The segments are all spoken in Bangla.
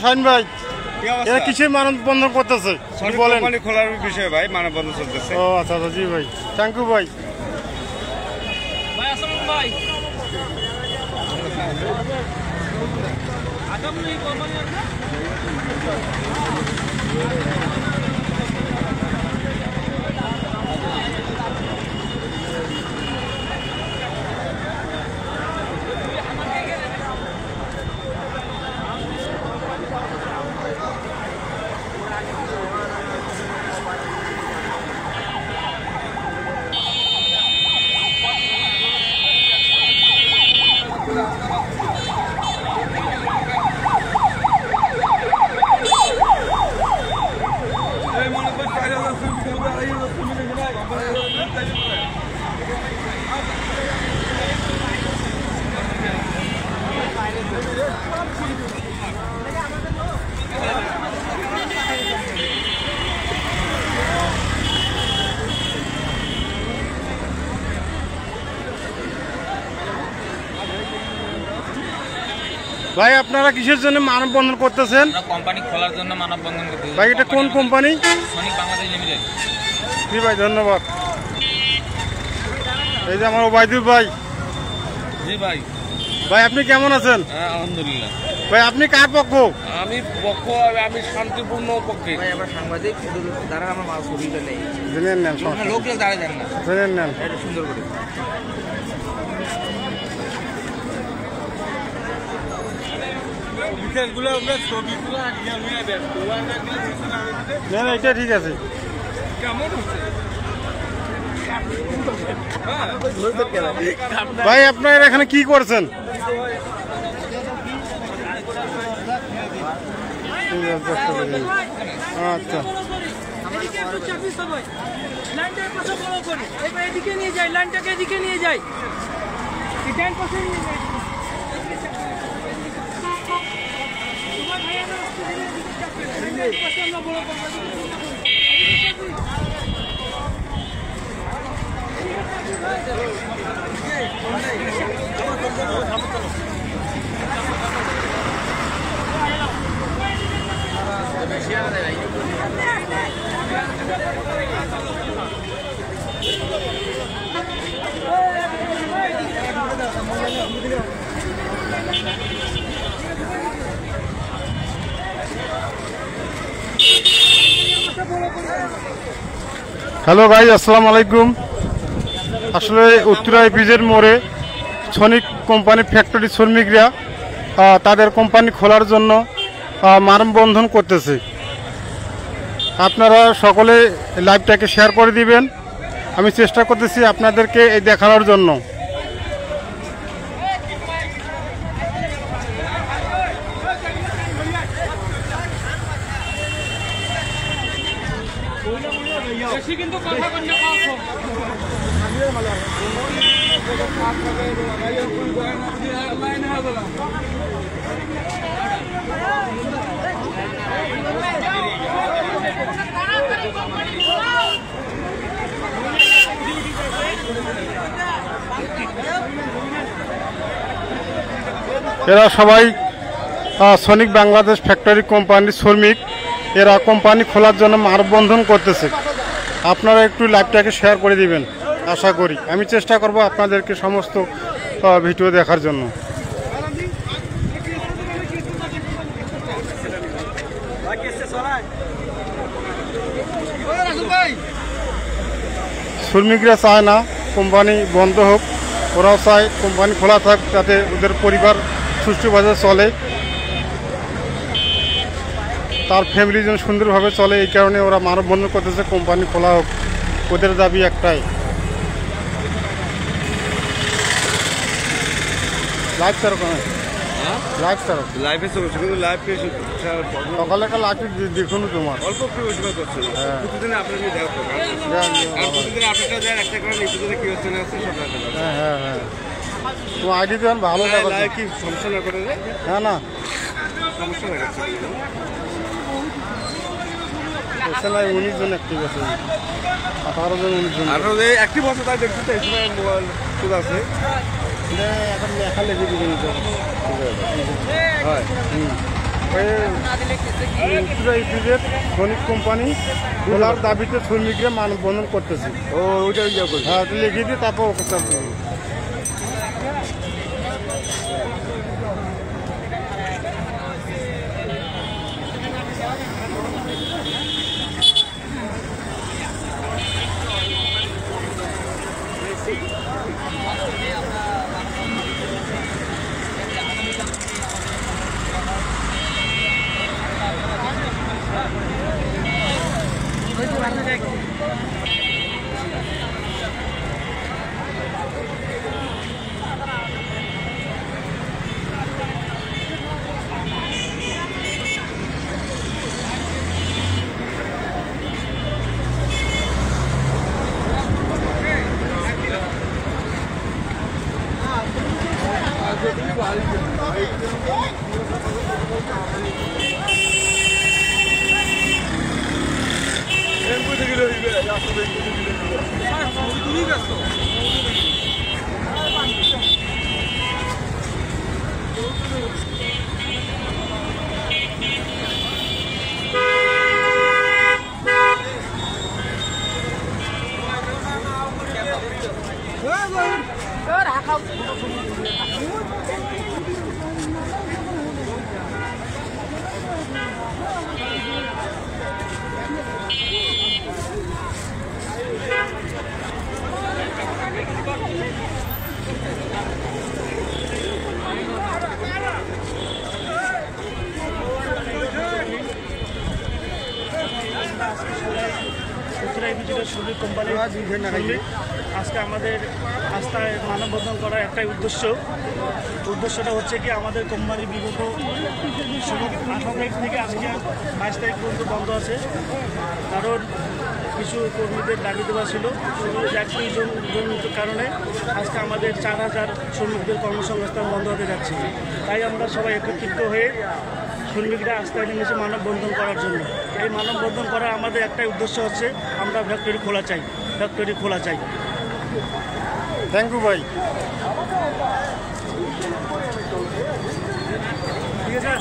শাহিন ভাই, এরা কিসের মানববন্ধন করতেছে বলেন? কোম্পানি খোলার বিষয়ে ভাই মানববন্ধন চলতেছে। ও আচ্ছা আচ্ছা, জি ভাই, থ্যাংক ইউ ভাই। ভাই আপনারা কিসের জন্য মানববন্ধন করতেছেন? কোম্পানি খোলার জন্য মানববন্ধন করতেছি। ভাই এটা কোন কোম্পানি? Sonic Bangladesh limited. জি ভাই, ধন্যবাদ। এই যে আমার ওবায়দুল ভাই। জি ভাই। ভাই আপনি কেমন আছেন? হ্যাঁ আলহামদুলিল্লাহ। ভাই আপনি কার পক্ষ? আমি শান্তিপূর্ণ পক্ষে। ভাই আমরা সাংবাদিক, দ্বারা আমার মাল ছবিটা নেই। জেনে নেন, লোক দাঁড়িয়ে যান না, জেনে নেন। এটা সুন্দর করে। না না, এটা ঠিক আছে। ভাই আপনারা এখানে কি করছেন? আচ্ছা এদিকে নিয়ে যাই, লাইনটাকে এদিকে নিয়ে যাই। হ্যালো গাইজ, আসসালামু আলাইকুম। আসলে উত্তরা এপিজের মোড়ে সনিক কোম্পানি ফ্যাক্টরি শ্রমিকরা তাদের কোম্পানি খোলার জন্য মানববন্ধন করতেছে। আপনারা সকলে লাইভটাকে শেয়ার করে দিবেন। আমি চেষ্টা করতেছি আপনাদেরকে এই দেখানোর জন্য। কিন্তু কথা বললে এরা সবাই সনিক বাংলাদেশ ফ্যাক্টরি কোম্পানির শ্রমিক। এরা কোম্পানি খোলার জন্য মানববন্ধন করতেছে। আপনারা একটু লাইভটাকে শেয়ার করে দিবেন আশা করি। আমি চেষ্টা করব আপনাদেরকে সমস্ত ভিডিও দেখার জন্য। শ্রমিকরা চায় না কোম্পানি বন্ধ হোক, ওরাও চায় কোম্পানি খোলা থাক, যাতে ওদের পরিবার সুষ্ঠুভাবে চলে, তার ফ্যামিলি যেন সুন্দরভাবে চলে। এই কারণে ওরা মানববন্ধন করতেছে কোম্পানি খোলা হোক। ওদের দাবি একটাই। লাইভ স্যার ওখানে লাইভ স্যার লাইভে চলছে, কিন্তু লাইভ সকালে একটা লাইভ দেখুন তোমার অল্প একটু ওষুধ করছে। প্রতিদিনে আপনাকে দেখো, প্রতিদিন আপনারটা দেন একটা করে প্রতিদিনে কি হচ্ছে না হচ্ছে সব দেখা যাবে। হ্যাঁ হ্যাঁ হ্যাঁ, তোমার আইডি দেন ভালো লাইভ কি সমস্যা না করে দেয়? হ্যাঁ না সমস্যা দেখাচ্ছে। 19 জন অ্যাক্টিভ আছে, 18 জন 19 জন। 18 জন অ্যাক্টিভ আছে, তাই দেখছি তো এই সময় মোবাইল খুব আছে। এখন লেখা লেখি দিকে নিতে হয়। উত্তরা ইপিজের শ্রমিক কোম্পানি খোলার দাবিতে শ্রমিকরা মানববন্ধন করতেছে। ও ওইটা ইয়ে করবে। হ্যাঁ, ওটা লিখিয়ে দিয়ে তারপর ওকে চাপ দেবো। উত্তরা ইপিজেডের শ্রমিক কোম্পানির আজকে আমাদের রাস্তায় মানববন্ধন করার একটাই উদ্দেশ্যটা হচ্ছে কি আমাদের কোম্পানি বিগত 18 তারিখ থেকে আজকে 22 তারিখ পর্যন্ত বন্ধ আছে। কারণ কিছু কর্মীদের দাবি দেওয়া ছিল, একই জনিত কারণে আজকে আমাদের 4000 শ্রমিকদের কর্মসংস্থান বন্ধ হতে যাচ্ছে। তাই আমরা সবাই একত্রিত হয়ে শ্রমিকরা রাস্তায় নেমেছে মানববন্ধন করার জন্য। এই মানববন্ধন করার আমাদের একটাই উদ্দেশ্য হচ্ছে আমরা ফ্যাক্টরি খোলা চাই। থ্যাংক ইউ ভাই। ঠিক আছে।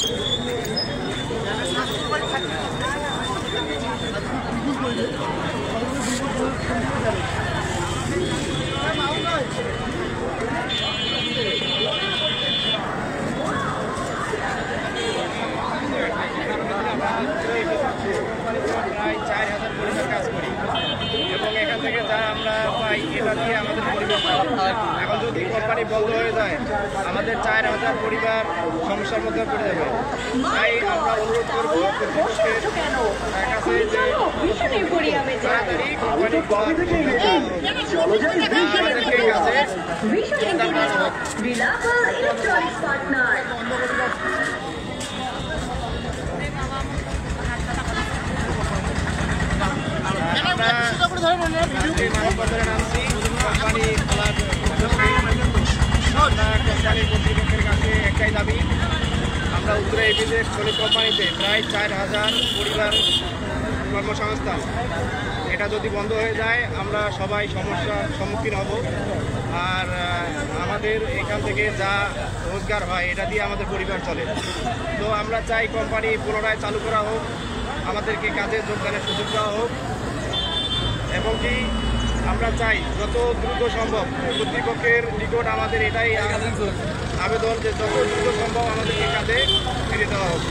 প্রায় 4000 পরিবার কাজ করি এবং এখান থেকে যা আমরা পাই এটা দিয়ে আমাদের পরিবার চালাই। এখন যদি কোম্পানি বন্ধ হয়ে যায় আমাদের 4000 পরিবার সমস্যার মধ্যে পড়ে যাবে। তাই আমরা অনুরোধ করবো কর্তৃপক্ষের কাছে যে তাড়াতাড়ি কোম্পানি মানববন্ধনে নামছি কোম্পানি খোলার কোম্পানির কর্তৃপক্ষের কাছে একটাই দাবি, আমরা উত্তরা ইপিজেড শ্রমিক কোম্পানিতে প্রায় 4000 পরিবার কর্মসংস্থান, এটা যদি বন্ধ হয়ে যায় আমরা সবাই সমস্যার সম্মুখীন হব। আর আমাদের এখান থেকে যা রোজগার হয় এটা দিয়ে আমাদের পরিবার চলে। তো আমরা চাই কোম্পানি পুনরায় চালু করা হোক, আমাদেরকে কাজে যোগদানের সুযোগ দেওয়া হোক এবং কি আমরা চাই যত দ্রুত সম্ভব কর্তৃপক্ষের নিকট আমাদের এটাই আবেদন যে যত দ্রুত সম্ভব আমাদেরকে কাজে ফিরে দেওয়া হোক।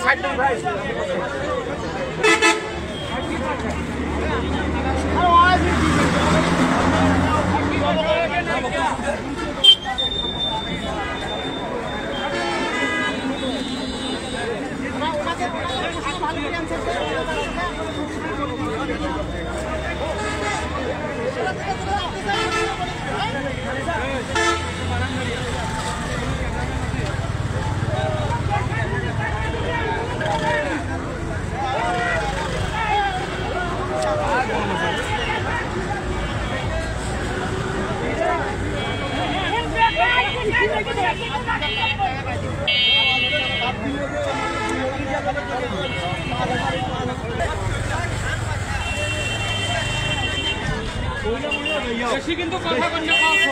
সাইড ভাই বেশি কিন্তু কথা কন্যা পাওয়া